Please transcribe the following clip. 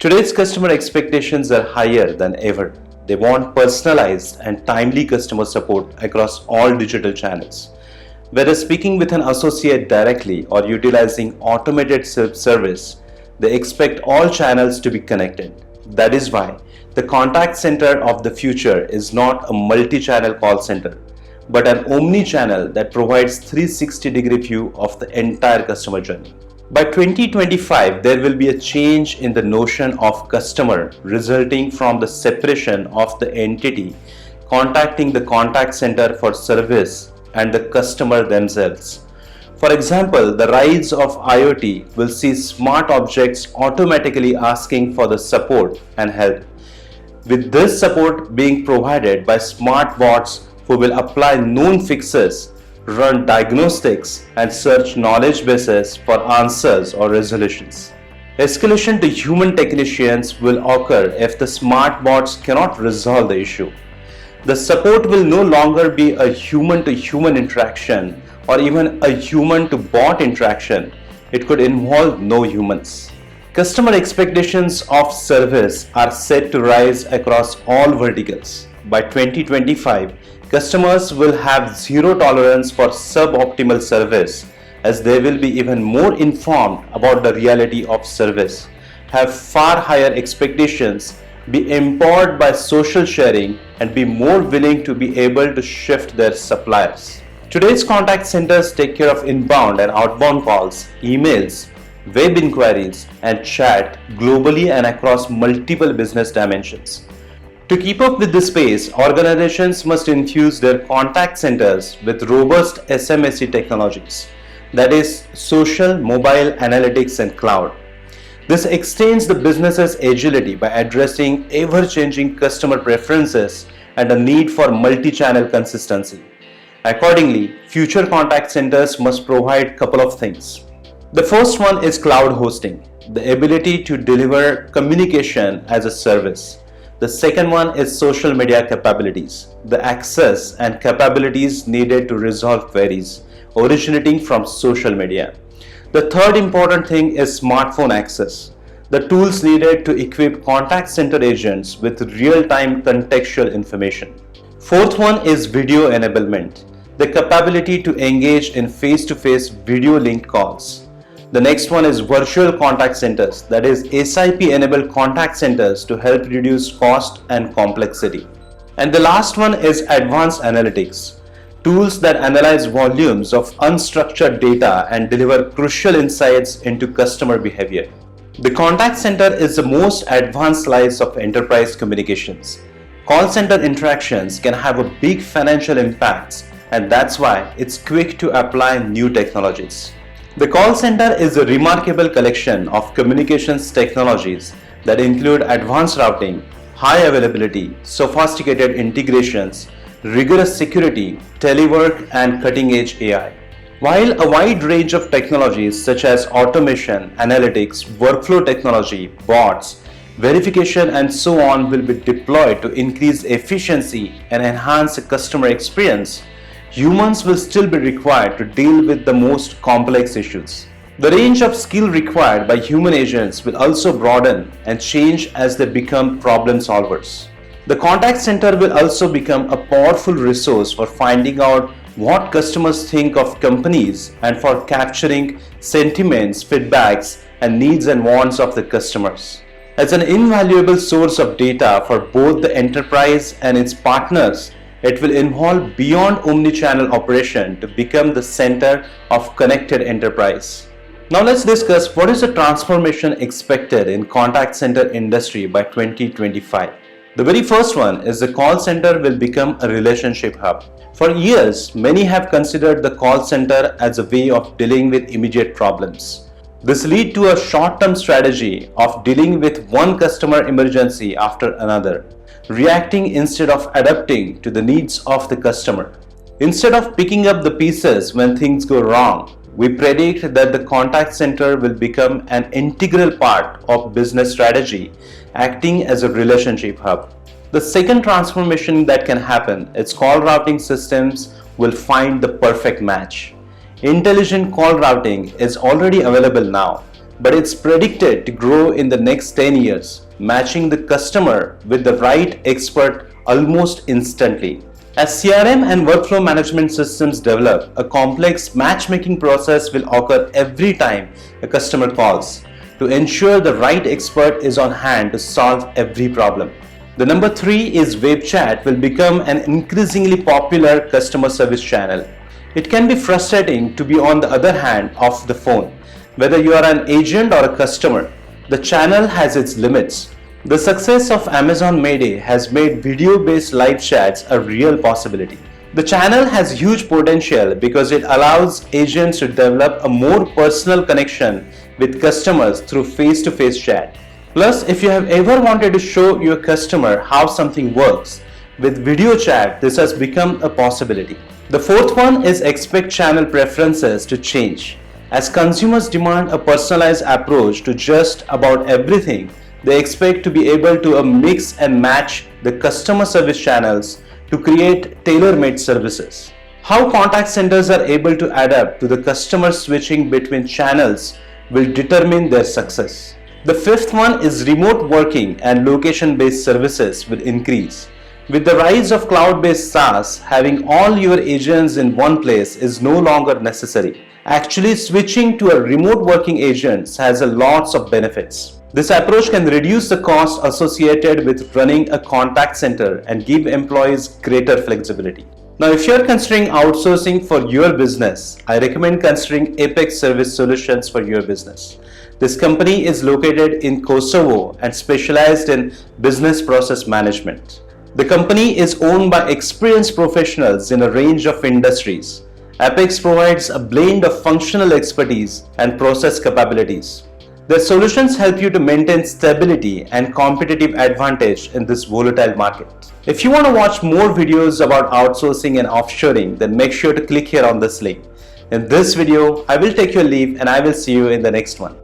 Today's customer expectations are higher than ever. They want personalized and timely customer support across all digital channels. Whether speaking with an associate directly or utilizing automated self-service, they expect all channels to be connected. That is why the contact center of the future is not a multi-channel call center, but an omni-channel that provides 360-degree view of the entire customer journey. By 2025, there will be a change in the notion of customer resulting from the separation of the entity contacting the contact center for service and the customer themselves. For example, the rise of IoT will see smart objects automatically asking for the support and help, with this support being provided by smart bots who will apply known fixes, run diagnostics, and search knowledge bases for answers or resolutions. Escalation to human technicians will occur if the smart bots cannot resolve the issue. The support will no longer be a human-to-human interaction or even a human-to-bot interaction. It could involve no humans. Customer expectations of service are set to rise across all verticals. By 2025, customers will have zero tolerance for suboptimal service, as they will be even more informed about the reality of service, have far higher expectations, be empowered by social sharing, and be more willing to be able to shift their suppliers. Today's contact centers take care of inbound and outbound calls, emails, web inquiries, and chat globally and across multiple business dimensions. To keep up with this pace, organizations must infuse their contact centers with robust SMSC technologies, that is, social, mobile, analytics, and cloud. This extends the business's agility by addressing ever-changing customer preferences and a need for multi-channel consistency. Accordingly, future contact centers must provide a couple of things. The first one is cloud hosting, the ability to deliver communication as a service. The second one is social media capabilities, the access and capabilities needed to resolve queries originating from social media. The third important thing is smartphone access, the tools needed to equip contact center agents with real-time contextual information. Fourth one is video enablement, the capability to engage in face-to-face video link calls. The next one is virtual contact centers, that is SIP-enabled contact centers to help reduce cost and complexity. And the last one is advanced analytics, tools that analyze volumes of unstructured data and deliver crucial insights into customer behavior. The contact center is the most advanced slice of enterprise communications. Call center interactions can have a big financial impacts, and that's why it's quick to apply new technologies. The call center is a remarkable collection of communications technologies that include advanced routing, high availability, sophisticated integrations, rigorous security, telework, and cutting-edge AI. While a wide range of technologies such as automation, analytics, workflow technology, bots, verification, and so on will be deployed to increase efficiency and enhance the customer experience, humans will still be required to deal with the most complex issues. The range of skill required by human agents will also broaden and change as they become problem solvers. The contact center will also become a powerful resource for finding out what customers think of companies and for capturing sentiments, feedbacks, and needs and wants of the customers. As an invaluable source of data for both the enterprise and its partners, it will evolve beyond omni-channel operation to become the center of connected enterprise. Now let's discuss what is the transformation expected in contact center industry by 2025. The very first one is the call center will become a relationship hub. For years, many have considered the call center as a way of dealing with immediate problems. This leads to a short-term strategy of dealing with one customer emergency after another, reacting instead of adapting to the needs of the customer. Instead of picking up the pieces when things go wrong, we predict that the contact center will become an integral part of business strategy, acting as a relationship hub. The second transformation that can happen is call routing systems will find the perfect match. Intelligent call routing is already available now, but it's predicted to grow in the next 10 years, matching the customer with the right expert almost instantly. As CRM and workflow management systems develop, a complex matchmaking process will occur every time a customer calls to ensure the right expert is on hand to solve every problem. The number 3 is web chat will become an increasingly popular customer service channel. It can be frustrating to be on the other hand of the phone. Whether you are an agent or a customer, the channel has its limits. The success of Amazon Mayday has made video-based live chats a real possibility. The channel has huge potential because it allows agents to develop a more personal connection with customers through face-to-face chat. Plus, if you have ever wanted to show your customer how something works, with video chat, this has become a possibility. The fourth one is expect channel preferences to change. As consumers demand a personalized approach to just about everything, they expect to be able to mix and match the customer service channels to create tailor-made services. How contact centers are able to adapt to the customer switching between channels will determine their success. The fifth one is remote working and location-based services will increase. With the rise of cloud-based SaaS, having all your agents in one place is no longer necessary. Actually, switching to a remote working agent has lots of benefits. This approach can reduce the cost associated with running a contact center and give employees greater flexibility. Now, if you're considering outsourcing for your business, I recommend considering Apex Service Solutions for your business. This company is located in Kosovo and specialized in business process management. The company is owned by experienced professionals in a range of industries. Apex provides a blend of functional expertise and process capabilities. Their solutions help you to maintain stability and competitive advantage in this volatile market. If you want to watch more videos about outsourcing and offshoring, then make sure to click here on this link. In this video, I will take your leave and I will see you in the next one.